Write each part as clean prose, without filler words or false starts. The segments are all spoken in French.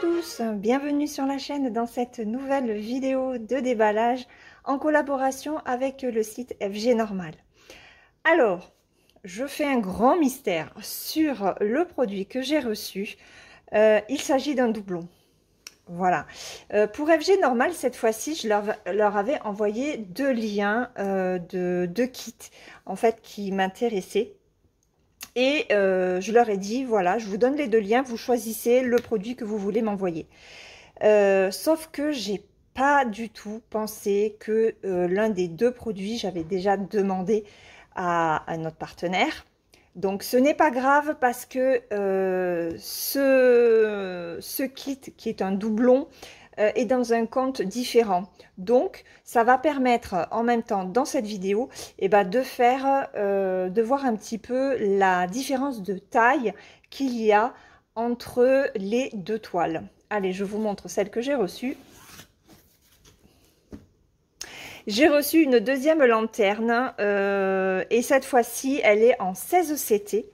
tous, bienvenue sur la chaîne dans cette nouvelle vidéo de déballage en collaboration avec le site FG Normal. Alors, je fais un grand mystère sur le produit que j'ai reçu. Il s'agit d'un doublon. Voilà. Pour FG Normal, cette fois-ci, je leur avais envoyé deux liens de kits en fait qui m'intéressaient. Et je leur ai dit, voilà, je vous donne les deux liens, vous choisissez le produit que vous voulez m'envoyer. Sauf que j'ai pas du tout pensé que l'un des deux produits, j'avais déjà demandé à notre partenaire. Donc ce n'est pas grave parce que ce kit qui est un doublon est dans un compte différent. Donc ça va permettre en même temps dans cette vidéo de voir un petit peu la différence de taille qu'il y a entre les deux toiles. Allez, je vous montre celle que j'ai reçue. J'ai reçu une deuxième lanterne et cette fois-ci elle est en 16 CT.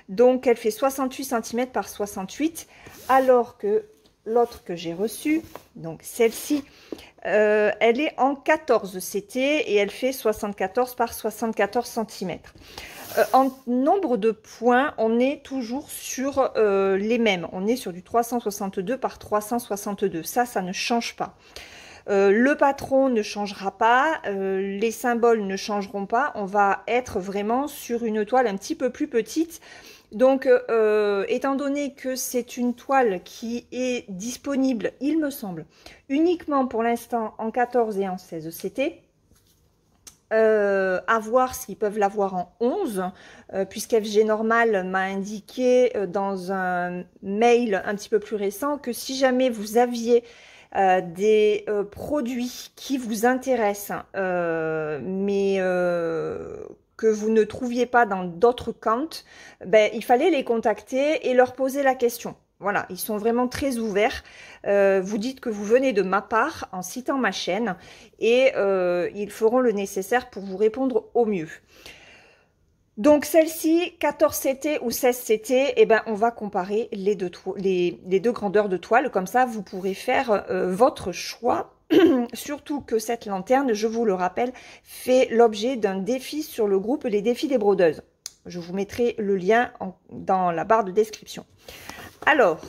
Donc elle fait 68 cm par 68, alors que l'autre que j'ai reçue, donc celle-ci, elle est en 14 CT et elle fait 74 par 74 cm. En nombre de points, on est toujours sur les mêmes. On est sur du 362 par 362. Ça ne change pas. Le patron ne changera pas, les symboles ne changeront pas. On va être vraiment sur une toile un petit peu plus petite. Donc, étant donné que c'est une toile qui est disponible, il me semble, uniquement pour l'instant en 14 et en 16 CT, à voir s'ils peuvent l'avoir en 11, puisqu'FG Normal m'a indiqué dans un mail un petit peu plus récent que si jamais vous aviez des produits qui vous intéressent, mais que vous ne trouviez pas dans d'autres comptes, il fallait les contacter et leur poser la question. Voilà, ils sont vraiment très ouverts. Vous dites que vous venez de ma part en citant ma chaîne et ils feront le nécessaire pour vous répondre au mieux. Donc celle-ci, 14 CT ou 16 CT, on va comparer les deux grandeurs de toile. Comme ça, vous pourrez faire votre choix. Surtout que cette lanterne, je vous le rappelle, fait l'objet d'un défi sur le groupe Les Défis des Brodeuses. Je vous mettrai le lien dans la barre de description. Alors,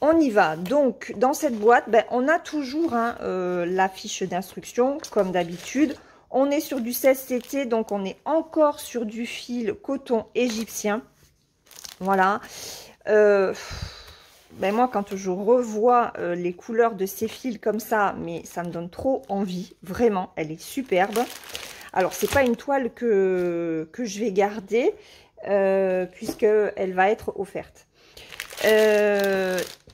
on y va. Donc, dans cette boîte, on a toujours la fiche d'instruction, comme d'habitude. On est sur du 16 CT, donc on est encore sur du fil coton égyptien. Voilà. Moi, quand je revois les couleurs de ces fils comme ça, mais ça me donne trop envie. Vraiment, elle est superbe. Alors, c'est pas une toile que je vais garder, puisqu'elle va être offerte.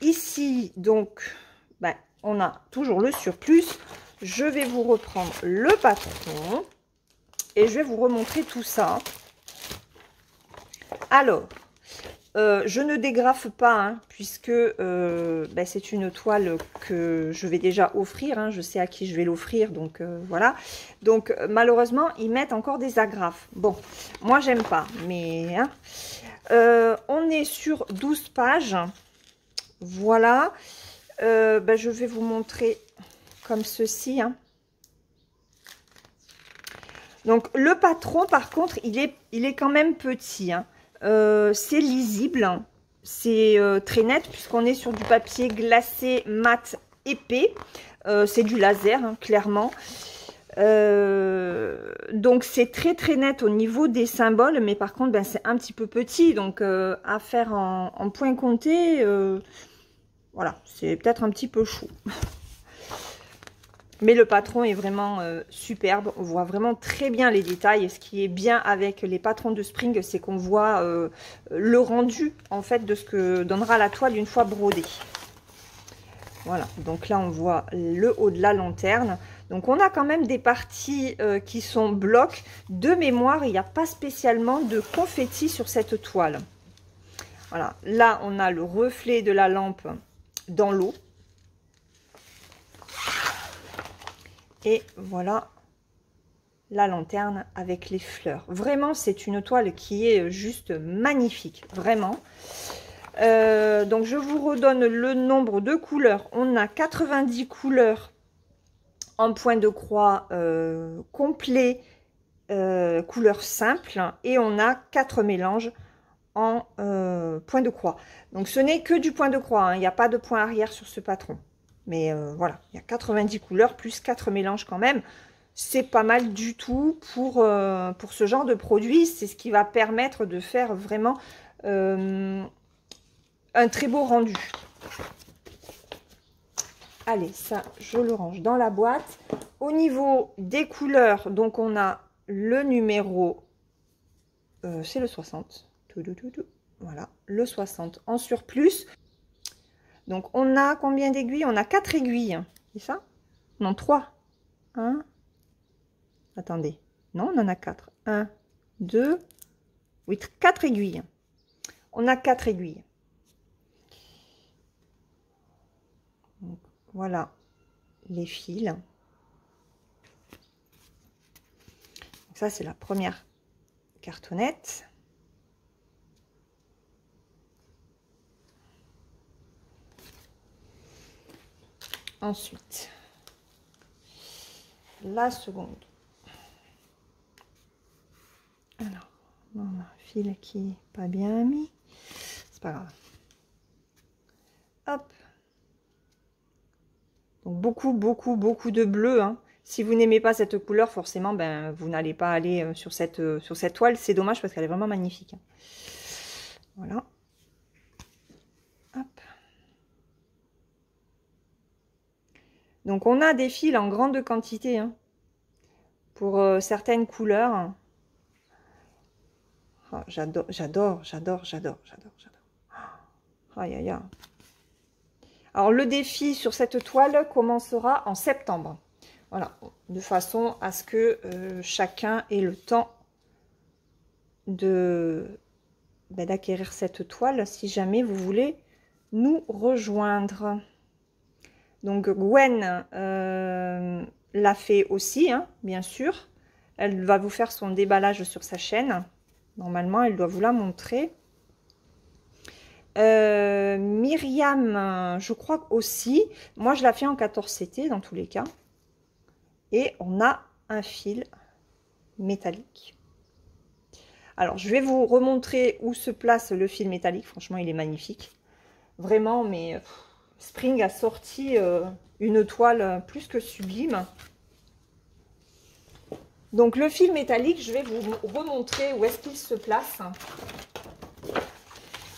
Ici, donc, on a toujours le surplus. Je vais vous reprendre le patron et je vais vous remontrer tout ça. Alors, je ne dégrafe pas, puisque c'est une toile que je vais déjà offrir. Je sais à qui je vais l'offrir, donc voilà. Donc, malheureusement, ils mettent encore des agrafes. Bon, moi, j'aime pas, mais... on est sur 12 pages. Voilà. Je vais vous montrer comme ceci. Donc, le patron, par contre, il est quand même petit. C'est lisible. C'est très net, puisqu'on est sur du papier glacé mat épais. C'est du laser, clairement. Donc c'est très net au niveau des symboles, mais par contre c'est un petit peu petit, donc à faire en point compté, voilà, c'est peut-être un petit peu chaud. Mais le patron est vraiment superbe, on voit vraiment très bien les détails. Et ce qui est bien avec les patrons de Spring, c'est qu'on voit le rendu en fait de ce que donnera la toile une fois brodée. Voilà, donc là on voit le haut de la lanterne. Donc on a quand même des parties qui sont blocs. De mémoire, il n'y a pas spécialement de confetti sur cette toile. Voilà, là on a le reflet de la lampe dans l'eau. Et voilà la lanterne avec les fleurs. Vraiment, c'est une toile qui est juste magnifique, vraiment. Donc je vous redonne le nombre de couleurs. On a 90 couleurs en point de croix complet, couleur simple, et on a 4 mélanges en point de croix. Donc ce n'est que du point de croix, hein. Il n'y a pas de point arrière sur ce patron. Mais voilà, il y a 90 couleurs plus 4 mélanges quand même. C'est pas mal du tout pour ce genre de produit. C'est ce qui va permettre de faire vraiment un très beau rendu. Allez, ça, je le range dans la boîte. Au niveau des couleurs, donc on a le numéro, c'est le 60. Voilà, le 60 en surplus. Donc on a combien d'aiguilles? On a 4 aiguilles. C'est ça? Non, 3. 1. Attendez. Non, on en a 4. 1, 2, oui, 4 aiguilles. On a 4 aiguilles. Donc, voilà les fils. Donc, ça, c'est la première cartonnette. Ensuite, la seconde. Alors, on a un fil qui n'est pas bien mis. C'est pas grave. Hop. Donc, beaucoup de bleu, hein. Si vous n'aimez pas cette couleur, forcément, ben, vous n'allez pas aller sur cette toile. C'est dommage parce qu'elle est vraiment magnifique. Voilà. Hop. Donc, on a des fils en grande quantité, hein, pour certaines couleurs. Oh, j'adore. Aïe, aïe, aïe. Alors, le défi sur cette toile commencera en septembre. Voilà, de façon à ce que chacun ait le temps d'acquérir cette toile si jamais vous voulez nous rejoindre. Donc Gwen l'a fait aussi, hein, bien sûr. Elle va vous faire son déballage sur sa chaîne. Normalement, elle doit vous la montrer. Myriam, je crois aussi. Moi, je la fais en 14 CT dans tous les cas. Et on a un fil métallique. Alors, je vais vous remontrer où se place le fil métallique. Franchement, il est magnifique. Vraiment, mais Spring a sorti une toile plus que sublime. Donc, le fil métallique, je vais vous remontrer où est-ce qu'il se place.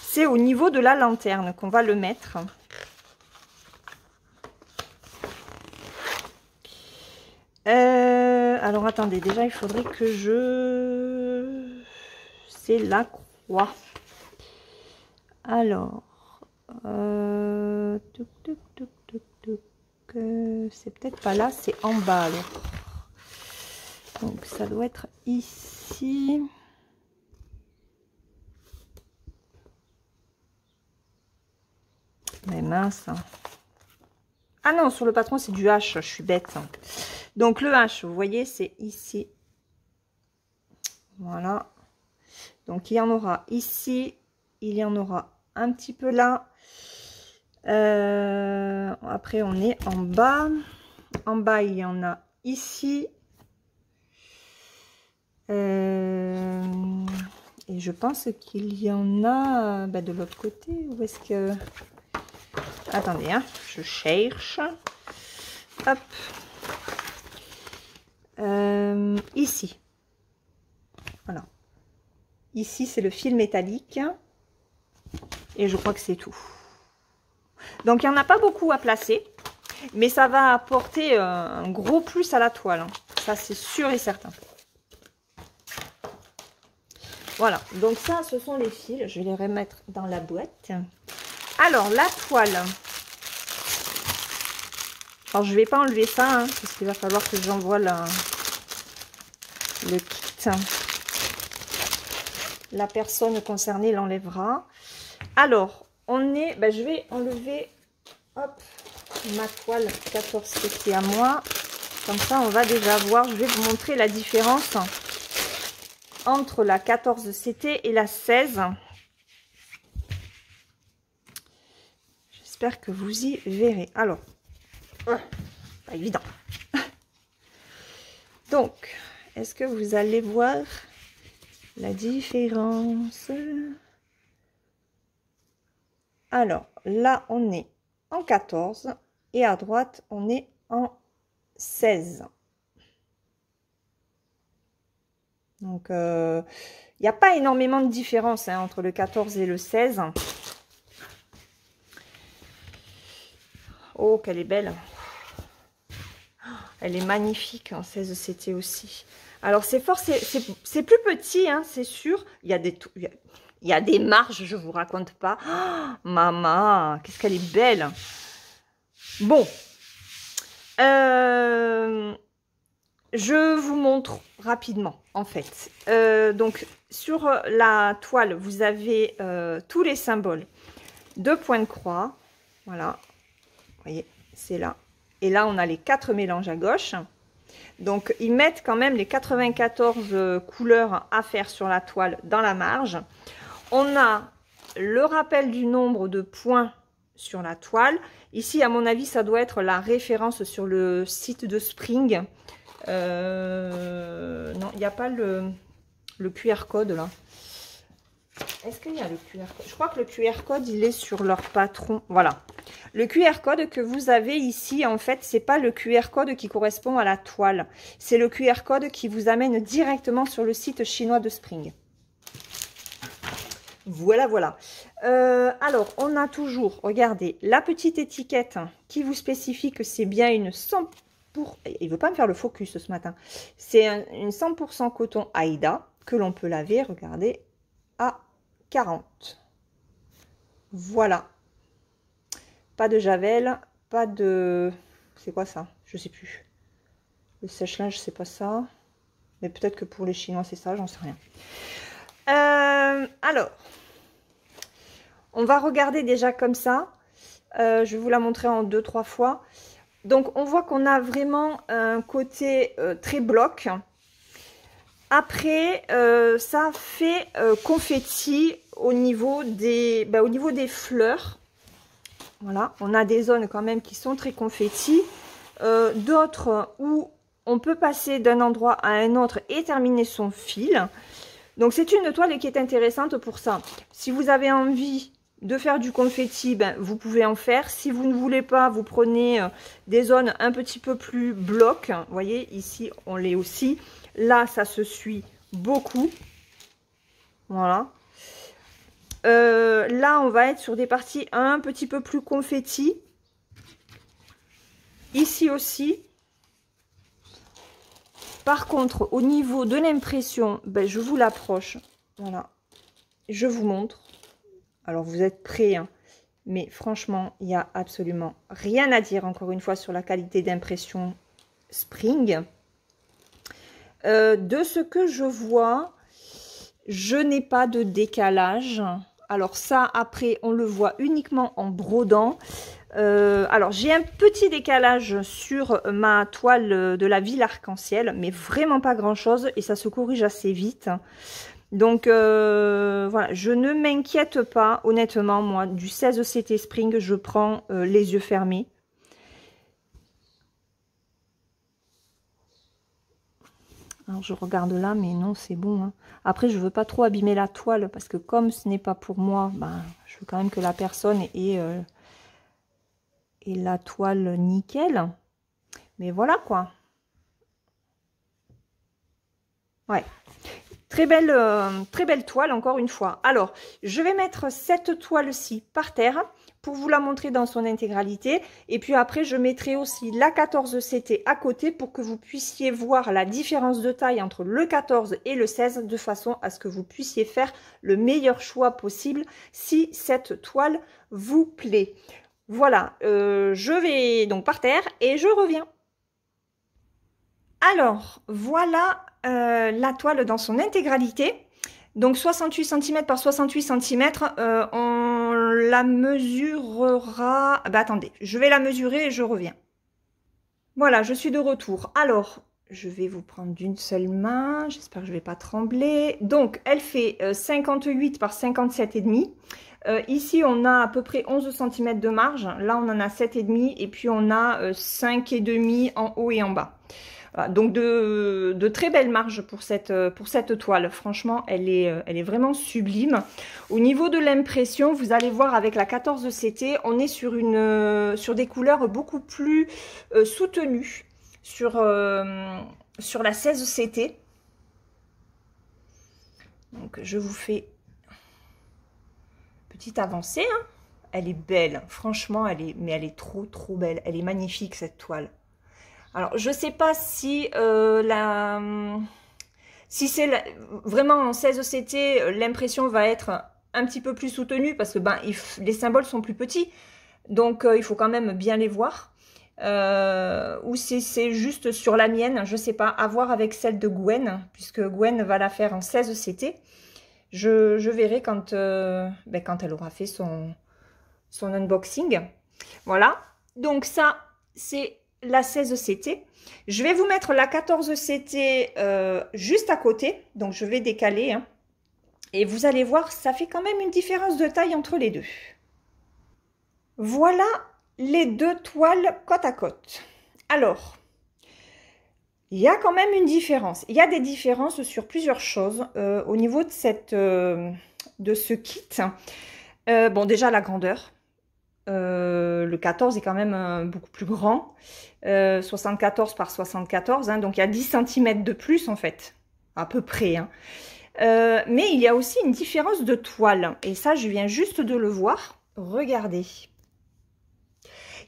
C'est au niveau de la lanterne qu'on va le mettre. Alors, attendez, déjà, il faudrait que je... C'est la croix. Alors, c'est peut-être pas là, c'est en bas, alors. Donc, ça doit être ici. Mais mince. Ah non, sur le patron, c'est du H, je suis bête. Donc, le H, vous voyez, c'est ici. Voilà. Donc, il y en aura ici. Il y en aura un petit peu là. Après, on est en bas. En bas, il y en a ici. Et je pense qu'il y en a de l'autre côté. Où est-ce que... Attendez, hein, je cherche. Hop. Ici. Voilà. Ici, c'est le fil métallique. Et je crois que c'est tout. Donc, il n'y en a pas beaucoup à placer. Mais ça va apporter un gros plus à la toile. Ça, c'est sûr et certain. Voilà. Donc, ça, ce sont les fils. Je vais les remettre dans la boîte. Alors, la toile. Alors, je ne vais pas enlever ça, hein, parce qu'il va falloir que j'envoie le kit. La personne concernée l'enlèvera. Alors, on est... Ben, je vais enlever, hop, ma toile 14 CT à moi. Comme ça, on va déjà voir. Je vais vous montrer la différence entre la 14 CT et la 16. j'espère que vous y verrez. Alors, pas évident. Donc, est-ce que vous allez voir la différence? Alors, là, on est en 14 et à droite, on est en 16. Donc, il n'y a pas énormément de différence hein, entre le 14 et le 16. Oh, qu'elle est belle. Elle est magnifique en 16 CT aussi. Alors, c'est fort, c'est plus petit, hein, c'est sûr. Il y a des marges, je vous raconte pas. Oh, maman, qu'est-ce qu'elle est belle. Bon. Je vous montre rapidement, en fait. Donc, sur la toile, vous avez tous les symboles de points de croix. Voilà. Vous voyez, c'est là. Et là, on a les 4 mélanges à gauche. Donc, ils mettent quand même les 94 couleurs à faire sur la toile dans la marge. On a le rappel du nombre de points sur la toile. Ici, à mon avis, ça doit être la référence sur le site de Spring. Non, il n'y a pas le QR code là. Est-ce qu'il y a le QR code? Je crois que le QR code, il est sur leur patron. Voilà. Le QR code que vous avez ici, en fait, c'est pas le QR code qui correspond à la toile. C'est le QR code qui vous amène directement sur le site chinois de Spring. Voilà, voilà. Alors, on a toujours, regardez, la petite étiquette qui vous spécifie que c'est bien une 100%... Il ne veut pas me faire le focus ce matin. C'est une 100% coton Aïda que l'on peut laver, regardez, à 40. Voilà. Pas de javel, pas de... C'est quoi ça? Je sais plus. Le sèche-linge, c'est pas ça. Mais peut-être que pour les Chinois, c'est ça, j'en sais rien. Alors, on va regarder déjà comme ça. Je vais vous la montrer en 2-3 fois. Donc, on voit qu'on a vraiment un côté très bloc. Après, ça fait confetti au niveau des fleurs. Voilà, on a des zones quand même qui sont très confetti. D'autres où on peut passer d'un endroit à un autre et terminer son fil. Donc, c'est une toile qui est intéressante pour ça. Si vous avez envie de faire du confetti, ben, vous pouvez en faire. Si vous ne voulez pas, vous prenez des zones un petit peu plus bloc. Vous voyez, ici, on l'est aussi. Là, ça se suit beaucoup. Voilà. Là, on va être sur des parties un petit peu plus confetti. Ici aussi. Par contre, au niveau de l'impression, ben, je vous l'approche. Voilà. Je vous montre. Alors, vous êtes prêts, hein, mais franchement, il n'y a absolument rien à dire, encore une fois, sur la qualité d'impression Spring. De ce que je vois, je n'ai pas de décalage. Alors ça, après, on le voit uniquement en brodant. Alors, j'ai un petit décalage sur ma toile de la ville arc-en-ciel, mais vraiment pas grand-chose, et ça se corrige assez vite. Donc, voilà, je ne m'inquiète pas, honnêtement, moi, du 16 CT Spring, je prends les yeux fermés. Alors, je regarde là, mais non, c'est bon. Hein. Après, je veux pas trop abîmer la toile, parce que comme ce n'est pas pour moi, ben, je veux quand même que la personne ait la toile nickel. Mais voilà, quoi. Ouais. Très belle toile, encore une fois. Alors, je vais mettre cette toile-ci par terre pour vous la montrer dans son intégralité. Et puis après, je mettrai aussi la 14 CT à côté pour que vous puissiez voir la différence de taille entre le 14 et le 16 de façon à ce que vous puissiez faire le meilleur choix possible si cette toile vous plaît. Voilà, je vais donc par terre et je reviens. Alors, voilà la toile dans son intégralité. Donc 68 cm par 68 cm, on la mesurera... Bah, attendez, je vais la mesurer et je reviens. Voilà, je suis de retour. Alors, je vais vous prendre d'une seule main. J'espère que je ne vais pas trembler. Donc, elle fait 58 par 57,5. Ici, on a à peu près 11 cm de marge. Là, on en a 7,5 et puis on a 5,5 en haut et en bas. Voilà, donc de très belles marges pour cette toile. Franchement, elle est vraiment sublime. Au niveau de l'impression, vous allez voir avec la 14 CT, on est sur des couleurs beaucoup plus soutenues sur la 16 CT. Donc je vous fais petite avancée. Hein. Elle est belle, franchement, mais elle est trop belle. Elle est magnifique cette toile. Alors, je ne sais pas si c'est vraiment en 16 CT, l'impression va être un petit peu plus soutenue parce que les symboles sont plus petits. Donc, il faut quand même bien les voir. Ou si c'est juste sur la mienne, je ne sais pas, à voir avec celle de Gwen, puisque Gwen va la faire en 16 CT. Je verrai quand elle aura fait son unboxing. Voilà. Donc, ça, c'est la 16 CT. Je vais vous mettre la 14 CT juste à côté. Donc, je vais décaler. Hein. Et vous allez voir, ça fait quand même une différence de taille entre les deux. Voilà les deux toiles côte à côte. Alors, il y a quand même une différence. Il y a des différences sur plusieurs choses au niveau de ce kit. Bon, déjà la grandeur. Le 14 est quand même beaucoup plus grand, 74 par 74, hein, donc il y a 10 cm de plus en fait, à peu près. Hein. Mais il y a aussi une différence de toile, et ça je viens juste de le voir. Regardez.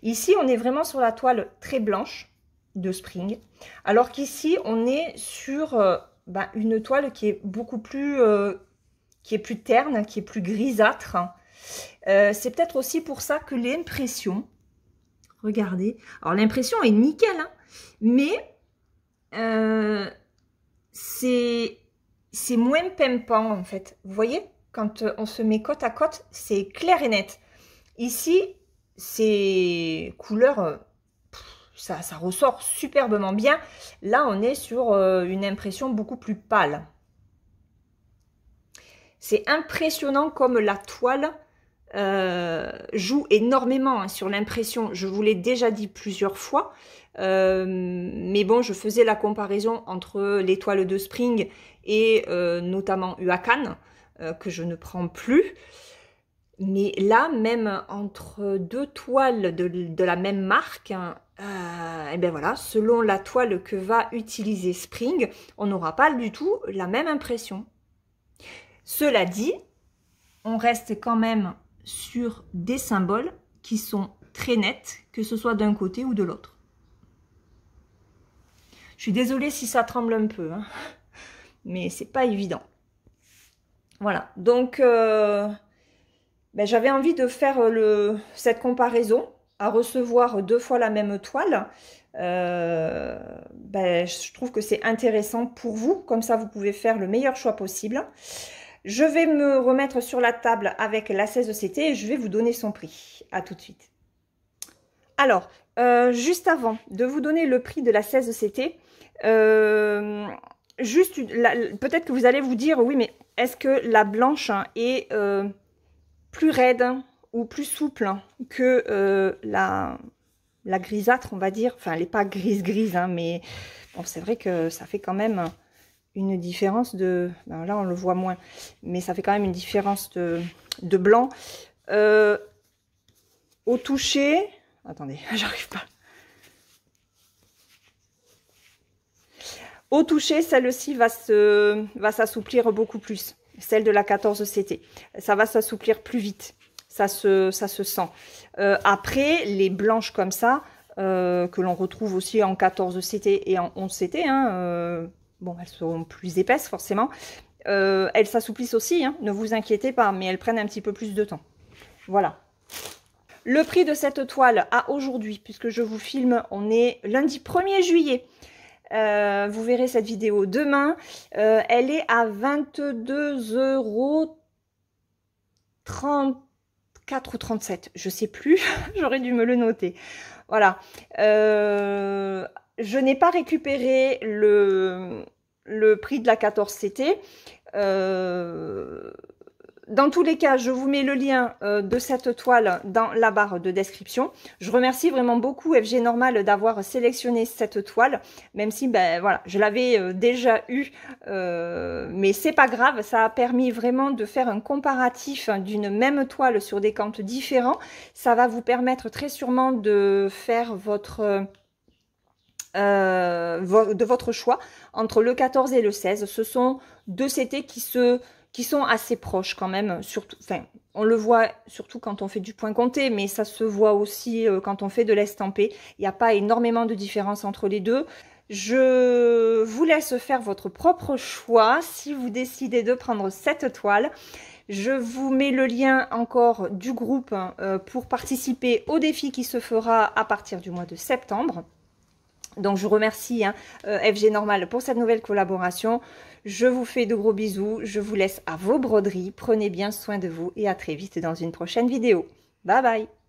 Ici on est vraiment sur la toile très blanche de Spring, alors qu'ici on est sur une toile qui est beaucoup plus, qui est plus terne, qui est plus grisâtre. C'est peut-être aussi pour ça que l'impression, regardez, alors l'impression est nickel, hein, mais c'est moins pimpant en fait. Vous voyez, quand on se met côte à côte, c'est clair et net. Ici, c'est couleur, ça ressort superbement bien. Là, on est sur une impression beaucoup plus pâle. C'est impressionnant comme la toile joue énormément hein, sur l'impression. Je vous l'ai déjà dit plusieurs fois. Mais bon, je faisais la comparaison entre les toiles de Spring et notamment Huacan, que je ne prends plus. Mais là, même entre deux toiles de la même marque, et bien voilà, selon la toile que va utiliser Spring, on n'aura pas du tout la même impression. Cela dit, on reste quand même sur des symboles qui sont très nets, que ce soit d'un côté ou de l'autre. Je suis désolée si ça tremble un peu, hein, mais c'est pas évident. Voilà, donc j'avais envie de faire cette comparaison, à recevoir 2 fois la même toile. Je trouve que c'est intéressant pour vous, comme ça vous pouvez faire le meilleur choix possible. Je vais me remettre sur la table avec la 16 CT et je vais vous donner son prix. À tout de suite. Alors, juste avant de vous donner le prix de la 16 CT, peut-être que vous allez vous dire, oui, mais est-ce que la blanche est plus raide ou plus souple que la grisâtre, on va dire. Enfin, elle n'est pas grise, hein, mais bon, c'est vrai que ça fait quand même une différence de... Ben là, on le voit moins, mais ça fait quand même une différence de blanc. Au toucher... Attendez, j'arrive pas. Au toucher, celle-ci va s'assouplir beaucoup plus. Celle de la 14 CT. Ça va s'assouplir plus vite. Ça se sent. Après, les blanches comme ça, que l'on retrouve aussi en 14 CT et en 11 CT, hein, bon, elles sont plus épaisses forcément. Elles s'assouplissent aussi, hein, ne vous inquiétez pas, mais elles prennent un petit peu plus de temps. Voilà. Le prix de cette toile à aujourd'hui, puisque je vous filme, on est lundi 1er juillet. Vous verrez cette vidéo demain. Elle est à 22,34 € ou 37. Je sais plus, j'aurais dû me le noter. Voilà. Je n'ai pas récupéré le prix de la 14 CT. dans tous les cas, je vous mets le lien de cette toile dans la barre de description. Je remercie vraiment beaucoup FG Normal d'avoir sélectionné cette toile, même si ben voilà, je l'avais déjà eu, mais c'est pas grave, ça a permis vraiment de faire un comparatif d'une même toile sur des comptes différents. Ça va vous permettre très sûrement de faire de votre choix entre le 14 et le 16. Ce sont deux CT qui sont assez proches quand même, surtout, enfin, on le voit surtout quand on fait du point compté, mais ça se voit aussi quand on fait de l'estampé. Il n'y a pas énormément de différence entre les deux. Je vous laisse faire votre propre choix si vous décidez de prendre cette toile. Je vous mets le lien encore du groupe pour participer au défi qui se fera à partir du mois de septembre. Donc je vous remercie FG Normal pour cette nouvelle collaboration. Je vous fais de gros bisous. Je vous laisse à vos broderies. Prenez bien soin de vous et à très vite dans une prochaine vidéo. Bye bye!